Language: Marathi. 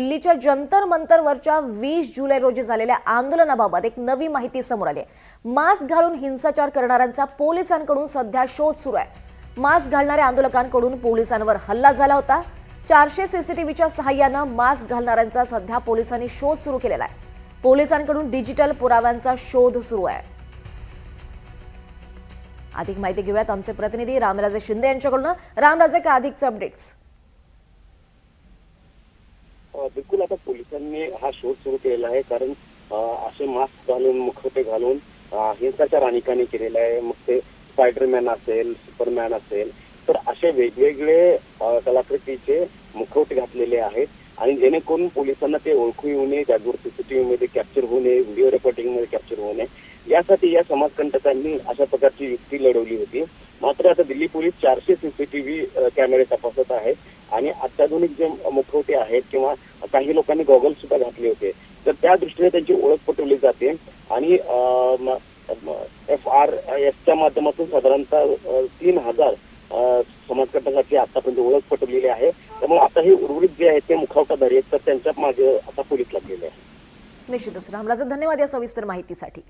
दिल्लीच्या जंतर मंतरवरच्या 20 जुलै रोजी झालेल्या आंदोलनाबाबत एक नवी माहिती समोर आली आहे। मास्क घालून हिंसाचार करणाऱ्यांचा पोलिसांकडून सध्या शोध सुरू आहे। मास्क घालणाऱ्या आंदोलकांकडून पोलिसांवर हल्ला झाला होता। 400 सीसीटीव्हीच्या सहाय्याने मास्क घालणाऱ्यांचा सध्या पोलिसांनी शोध सुरू केलेला आहे। पोलिसांकडून डिजिटल पुराव्यांचा शोध सुरू आहे। अधिक माहिती घेऊयात आमचे प्रतिनिधी रामराजे शिंदे यांच्याकडून। रामराजे, काय अधिकचे अपडेट्स? बिलकुल, आता पोलिसांनी हा शोध सुरू केलेला आहे, कारण असे मास्क घालून, मुखवटे घालून हिंसाचार अनेकांनी केलेला आहे। मग ते स्पायडरमॅन असेल, सुपरमॅन असेल, तर असे वेगवेगळे कलाकृतीचे मुखवटे घातलेले आहेत आणि जेणेकरून पोलिसांना ते ओळखू येऊ नये, त्याचबरोबर सीसीटीव्ही मध्ये कॅप्चर होऊ नये, व्हिडिओ रेकॉर्डिंग मध्ये कॅप्चर होऊ नये, यासाठी या समाजकंटकांनी अशा प्रकारची युक्ती लढवली होती। मात्र आता दिल्ली पोलीस 400 सीसीटीव्ही कॅमेरे तपासत आहेत आणि अत्याधुनिक जे मुखवटे आहेत किंवा काही लोकांनी गॉगल सुद्धा घातले होते, तर त्या दृष्टीने त्यांची ओळख पटवली जाते आणि FRSच्या माध्यमातून साधारणतः 3000 समाजकंटकांची आतापर्यंत ओळख पटवलेली आहे। त्यामुळे आता हे उर्वरित जे आहेत ते मुखवटाधारी आहेत, तर त्यांच्या मागे आता पोलीस लागलेले आहेत। निश्चितच रामराजे, धन्यवाद या सविस्तर माहितीसाठी।